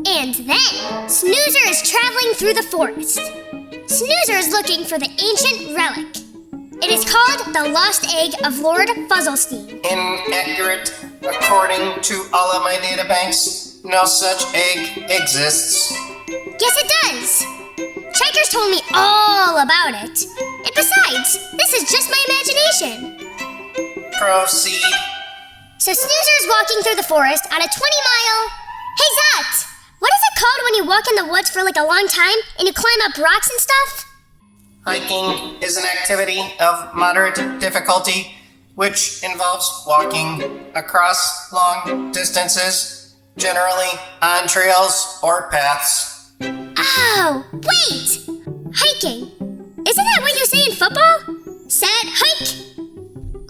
And then, Snoozer is traveling through the forest. Snoozer is looking for the ancient relic. It is called the Lost Egg of Lord Fuzzlestein. Inaccurate. According to all of my databanks, no such egg exists. Yes, it does. Strikers told me all about it. And besides, this is just my imagination. Proceed. So Snoozer is walking through the forest on a 20-mile... Hey, Zot! What is it called when you walk in the woods for like a long time and you climb up rocks and stuff? Hiking is an activity of moderate difficulty, which involves walking across long distances, generally on trails or paths. Oh, wait! Hiking. Isn't that what you say in football? Set, hike?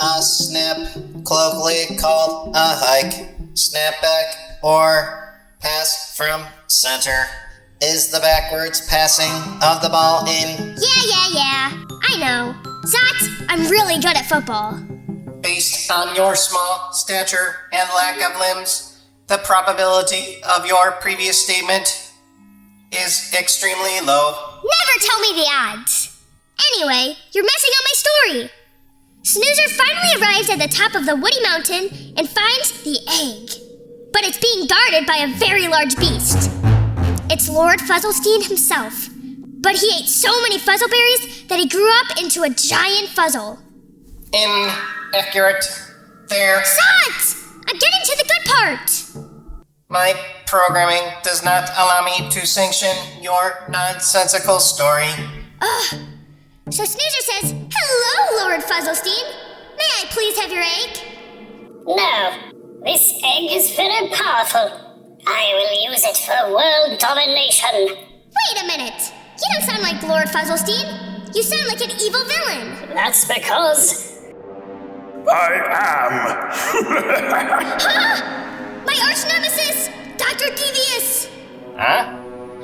A snap, colloquially called a hike, snapback, or pass from center, is the backwards passing of the ball in. Yeah. I know. Zot, I'm really good at football. Based on your small stature and lack of limbs, the probability of your previous statement is extremely low. Never tell me the odds. Anyway, you're messing up my story. Snoozer finally arrives at the top of the woody mountain and finds the egg. But it's being guarded by a very large beast. It's Lord Fuzzlestein himself. But he ate so many fuzzleberries that he grew up into a giant fuzzle. Inaccurate. There. Zot! I'm getting to the good part. My programming does not allow me to sanction your nonsensical story. Ugh. So Snoozer says, "Hello, Lord Fuzzlestein. May I please have your egg?" No, this egg is very powerful. I will use it for world domination. Wait a minute. You don't sound like Lord Fuzzlestein. You sound like an evil villain. That's because... I am. Huh? My arch nemesis, Dr. Devious. Huh?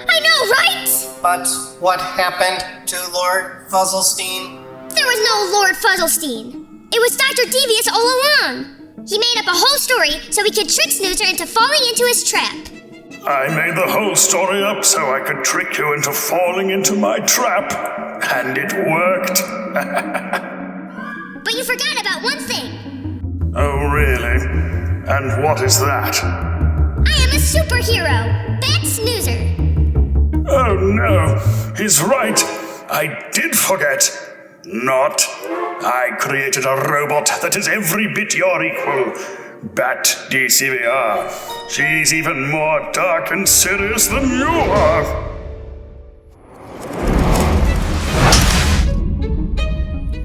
I know, right? But what happened to Lord Fuzzlestein? There was no Lord Fuzzlestein. It was Dr. Devious all along. He made up a whole story so he could trick Snoozer into falling into his trap. I made the whole story up so I could trick you into falling into my trap. And it worked. But you forgot about one thing. Oh, really? And what is that? I am a superhero. That's Snoozer. Oh, no. He's right. I did forget. Not. I created a robot that is every bit your equal. Bat DCVR. She's even more dark and serious than you are.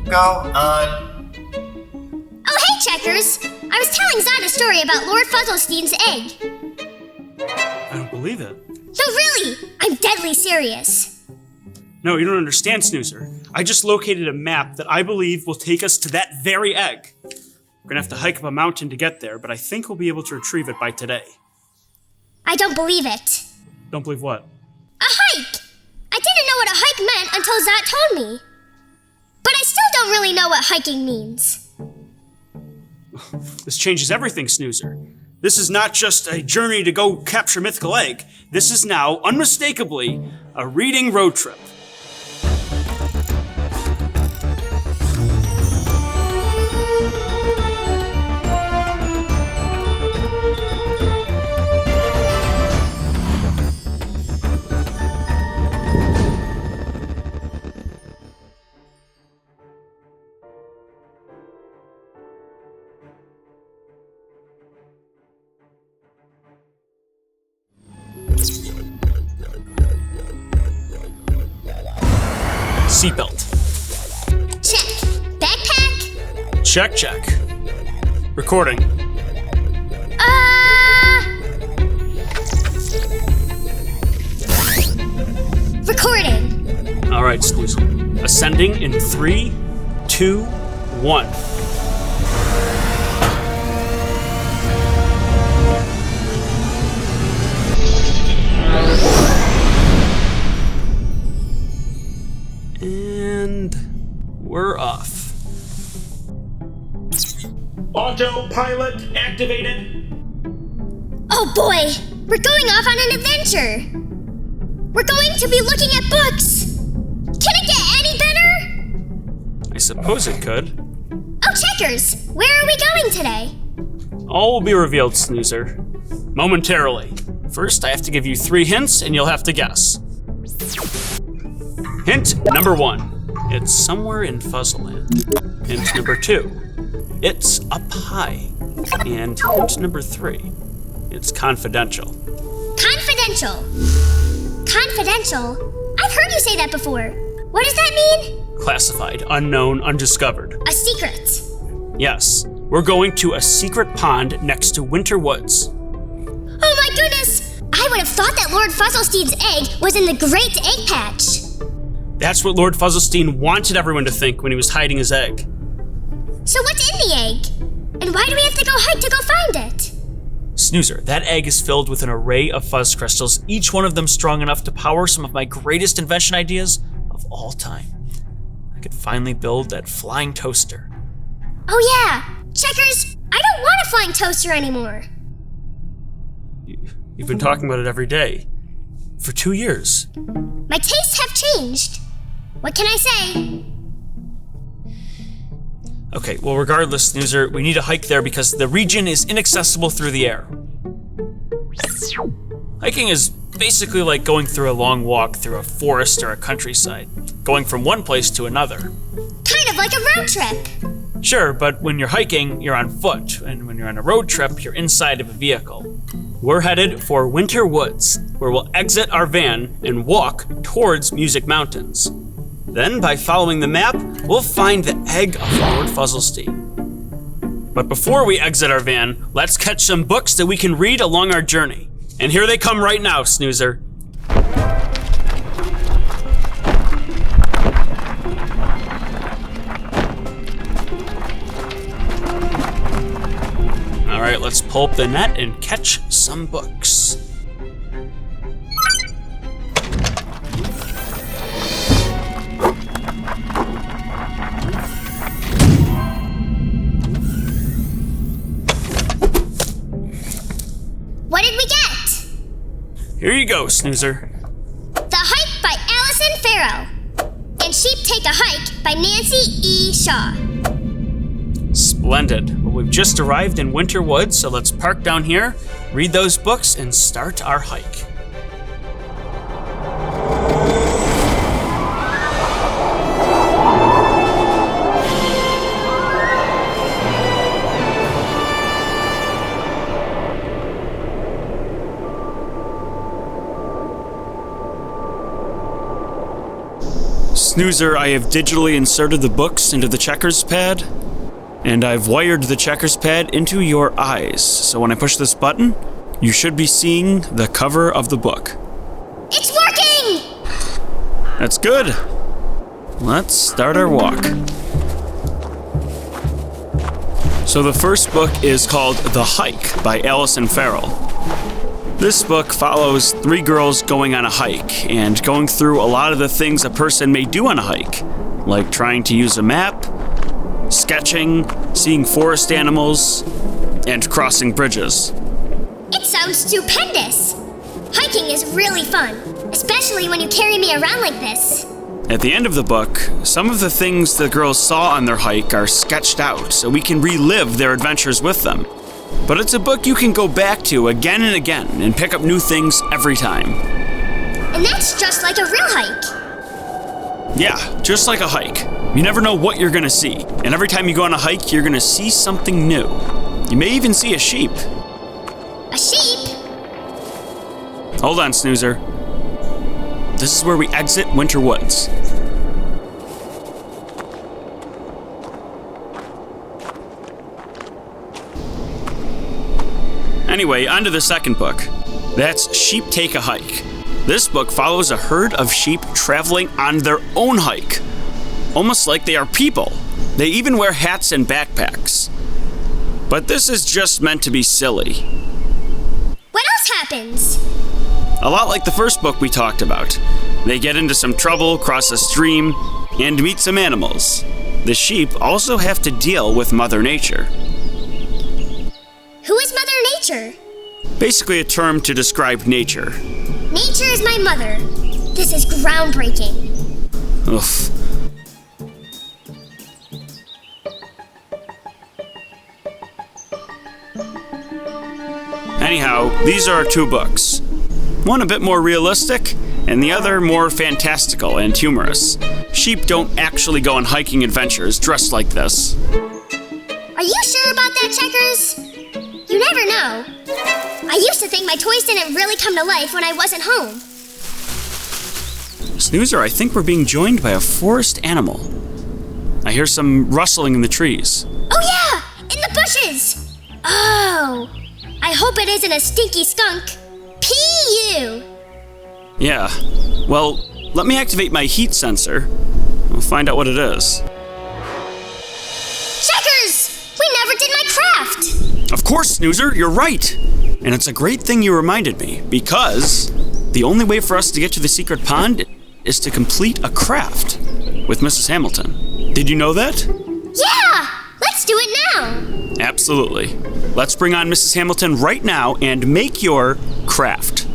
Go on. Oh, hey, Checkers. I was telling Zod a story about Lord Fuzzlestein's egg. I don't believe it. No, really. I'm deadly serious. No, you don't understand, Snoozer. I just located a map that I believe will take us to that very egg. We're gonna have to hike up a mountain to get there, but I think we'll be able to retrieve it by today. I don't believe it. Don't believe what? A hike! I didn't know what a hike meant until Zot told me. But I still don't really know what hiking means. This changes everything, Snoozer. This is not just a journey to go capture mythical egg. This is now, unmistakably, a reading road trip. Seatbelt. Check. Backpack? Check. Recording. Recording. All right, Snoozer. Ascending in 3, 2, 1. And we're off. Auto Autopilot activated. Oh boy, we're going off on an adventure. We're going to be looking at books. Can it get any better? I suppose it could. Oh, Checkers, where are we going today? All will be revealed, Snoozer. Momentarily. First, I have to give you 3 hints, and you'll have to guess. Hint number 1. It's somewhere in Fuzzleland. Hint number 2. It's up high. And hint number 3. It's confidential. Confidential. Confidential? I've heard you say that before. What does that mean? Classified, unknown, undiscovered. A secret. Yes, we're going to a secret pond next to Winter Woods. Oh my goodness! I would have thought that Lord Fuzzlestein's egg was in the Great Egg Patch. That's what Lord Fuzzlestein wanted everyone to think when he was hiding his egg. So what's in the egg? And why do we have to go hike to go find it? Snoozer, that egg is filled with an array of fuzz crystals, each one of them strong enough to power some of my greatest invention ideas of all time. I could finally build that flying toaster. Oh yeah! Checkers, I don't want a flying toaster anymore. You've been talking about it every day. For 2 years. My tastes have changed. What can I say? Okay, well regardless, Snoozer, we need to hike there because the region is inaccessible through the air. Hiking is basically like going through a long walk through a forest or a countryside, going from one place to another. Kind of like a road trip. Sure, but when you're hiking, you're on foot, and when you're on a road trip, you're inside of a vehicle. We're headed for Winter Woods, where we'll exit our van and walk towards Music Mountains. Then, by following the map, we'll find the egg of Lord Fuzzlestein. But before we exit our van, let's catch some books that we can read along our journey. And here they come right now, Snoozer. All right, let's pull up the net and catch some books. What did we get? Here you go, Snoozer. The Hike by Alison Farrel. And Sheep Take a Hike by Nancy E. Shaw. Splendid. Well, we've just arrived in Winter Woods, so let's park down here, read those books, and start our hike. Snoozer, I have digitally inserted the books into the checkers pad, and I've wired the checkers pad into your eyes. So when I push this button, you should be seeing the cover of the book. It's working! That's good. Let's start our walk. So the first book is called The Hike by Alison Farrel. This book follows 3 girls going on a hike and going through a lot of the things a person may do on a hike, like trying to use a map, sketching, seeing forest animals, and crossing bridges. It sounds stupendous! Hiking is really fun, especially when you carry me around like this. At the end of the book, some of the things the girls saw on their hike are sketched out so we can relive their adventures with them. But it's a book you can go back to again and again and pick up new things every time. And that's just like a real hike. Yeah, just like a hike. You never know what you're gonna see, and every time you go on a hike, you're gonna see something new. You may even see a sheep. A sheep? Hold on, Snoozer. This is where we exit Winter Woods. Anyway, on to the second book. That's Sheep Take a Hike. This book follows a herd of sheep traveling on their own hike. Almost like they are people. They even wear hats and backpacks. But this is just meant to be silly. What else happens? A lot like the first book we talked about. They get into some trouble, cross a stream, and meet some animals. The sheep also have to deal with Mother Nature. Who is Mother Nature? Basically a term to describe nature. Nature is my mother. This is groundbreaking. Oof. Anyhow, these are our two books. One a bit more realistic, and the other more fantastical and humorous. Sheep don't actually go on hiking adventures dressed like this. Are you sure about that, Checkers? You never know. I used to think my toys didn't really come to life when I wasn't home. Snoozer, I think we're being joined by a forest animal. I hear some rustling in the trees. Oh yeah! In the bushes! Oh! I hope it isn't a stinky skunk. P.U. Yeah. Well, let me activate my heat sensor. We'll find out what it is. Checkers! We never did my craft! Of course, Snoozer, you're right. And it's a great thing you reminded me, because the only way for us to get to the secret pond is to complete a craft with Mrs. Hamilton. Did you know that? Yeah! Let's do it now! Absolutely. Let's bring on Mrs. Hamilton right now and make your craft.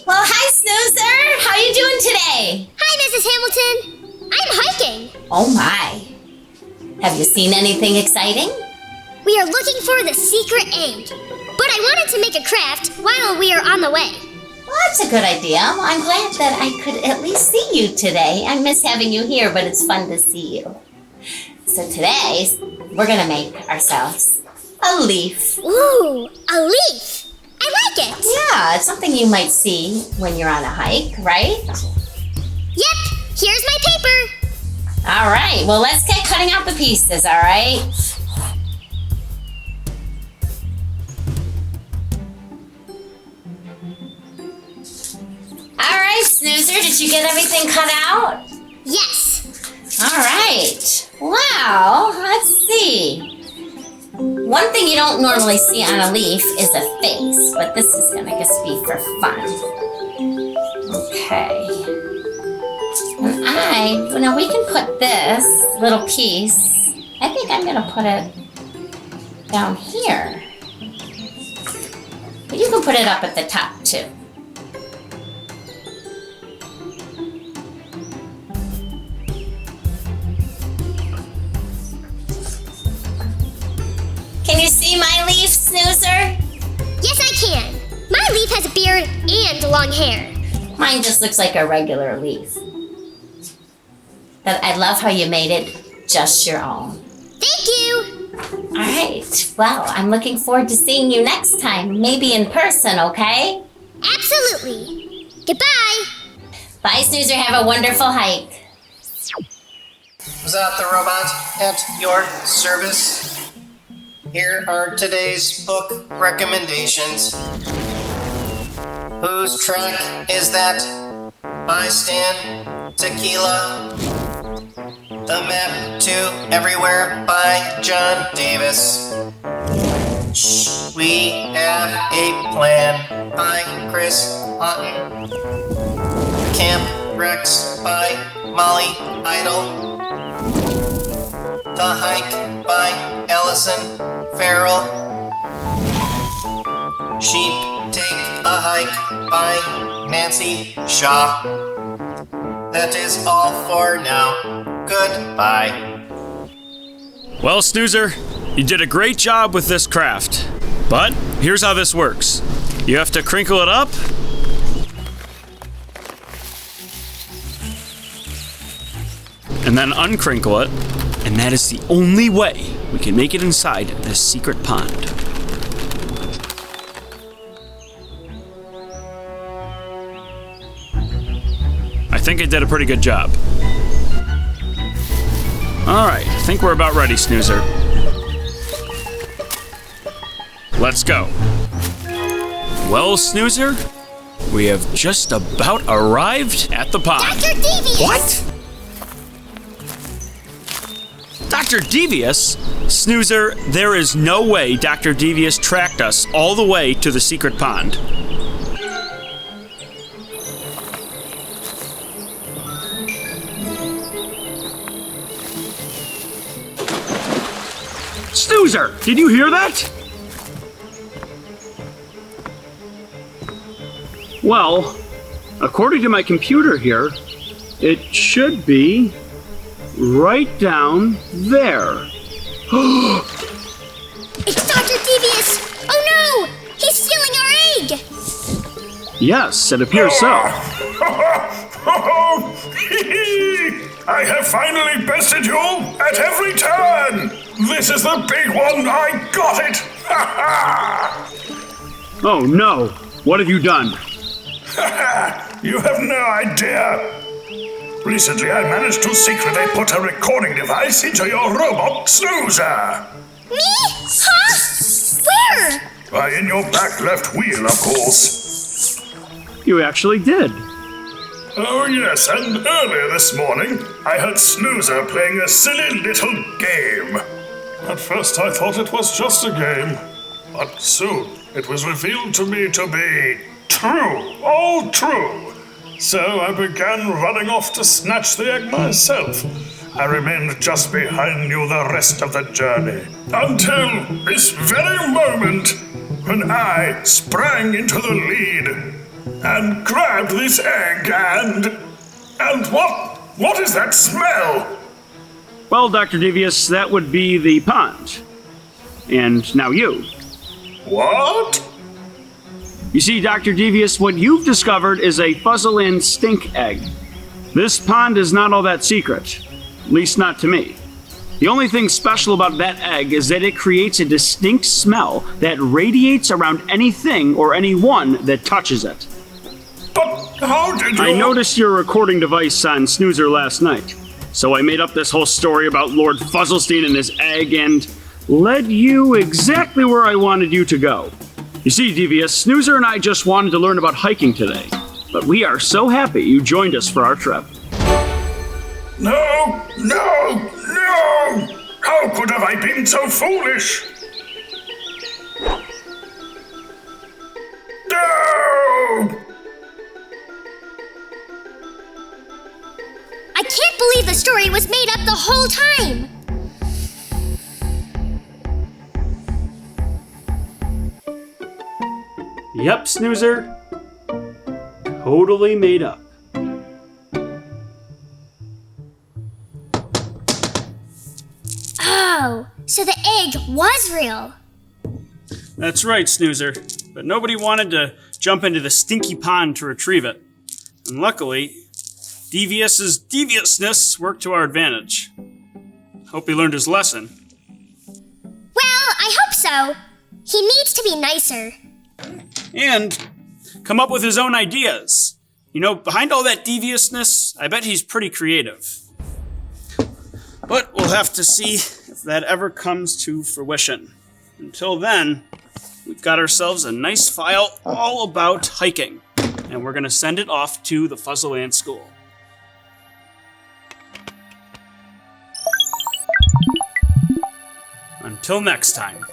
Well, hi, Snoozer. How you doing today? Hi, Mrs. Hamilton. I'm hiking. Oh, my. Have you seen anything exciting? We are looking for the secret egg. But I wanted to make a craft while we are on the way. Well, that's a good idea. Well, I'm glad that I could at least see you today. I miss having you here, but it's fun to see you. So today, we're going to make ourselves a leaf. Ooh, a leaf. I like it. Yeah, it's something you might see when you're on a hike, right? Yep, here's my paper. All right, well, let's get cutting out the pieces, all right? All right, Snoozer, did you get everything cut out? Yes. All right. Wow, let's see. One thing you don't normally see on a leaf is a face, but this is gonna just be for fun. Okay. And now we can put this little piece, I think I'm gonna put it down here. But you can put it up at the top too. Can you see my leaf, Snoozer? Yes, I can. My leaf has a beard and long hair. Mine just looks like a regular leaf. But I love how you made it just your own. Thank you. All right. Well, I'm looking forward to seeing you next time. Maybe in person, okay? Absolutely. Goodbye. Bye, Snoozer. Have a wonderful hike. Was that the robot at your service? Here are today's book recommendations. Whose track is that? By Stan Tekiela. The Map to Everywhere by John Davis. We Have a Plan by Chris Haughton. Camp Rex by Molly Idle. The Hike by Alison, Farrel. Sheep Take a Hike by Nancy Shaw. That is all for now. Goodbye. Well, Snoozer, you did a great job with this craft. But here's how this works. You have to crinkle it up. And then uncrinkle it. And that is the only way we can make it inside this secret pond. I think I did a pretty good job. All right, I think we're about ready, Snoozer. Let's go. Well, Snoozer, we have just about arrived at the pond. Dr. Devious! What? Dr. Devious? Snoozer, there is no way Dr. Devious tracked us all the way to the secret pond. Snoozer, did you hear that? Well, according to my computer here, it should be right down there. It's Dr. Devious! Oh no! He's stealing our egg! Yes, it appears so. I have finally bested you at every turn! This is the big one! I got it! Oh no, what have you done? You have no idea! Recently I managed to secretly put a recording device into your robot, Snoozer! Me? Huh? Where? Why, in your back left wheel, of course. You actually did. Oh yes, and earlier this morning, I heard Snoozer playing a silly little game. At first I thought it was just a game, but soon it was revealed to me to be true, all true. So I began running off to snatch the egg myself. I remained just behind you the rest of the journey, until this very moment, when I sprang into the lead and grabbed this egg and what is that smell? Well, Dr. Devious, that would be the pond. And now you. What? You see, Dr. Devious, what you've discovered is a Fuzzleland stink egg. This pond is not all that secret. At least not to me. The only thing special about that egg is that it creates a distinct smell that radiates around anything or anyone that touches it. But how did you... I noticed your recording device on Snoozer last night, so I made up this whole story about Lord Fuzzlestein and his egg and led you exactly where I wanted you to go. You see, Devious, Snoozer and I just wanted to learn about hiking today, but we are so happy you joined us for our trip. No! How could have I been so foolish? No! I can't believe the story was made up the whole time! Yep, Snoozer. Totally made up. Oh, so the egg was real. That's right, Snoozer. But nobody wanted to jump into the stinky pond to retrieve it. And luckily, Devious's deviousness worked to our advantage. Hope he learned his lesson. Well, I hope so. He needs to be nicer. And come up with his own ideas. You know, behind all that deviousness, I bet he's pretty creative. But we'll have to see if that ever comes to fruition. Until then, we've got ourselves a nice file all about hiking, and we're going to send it off to the Fuzzleland School. Until next time.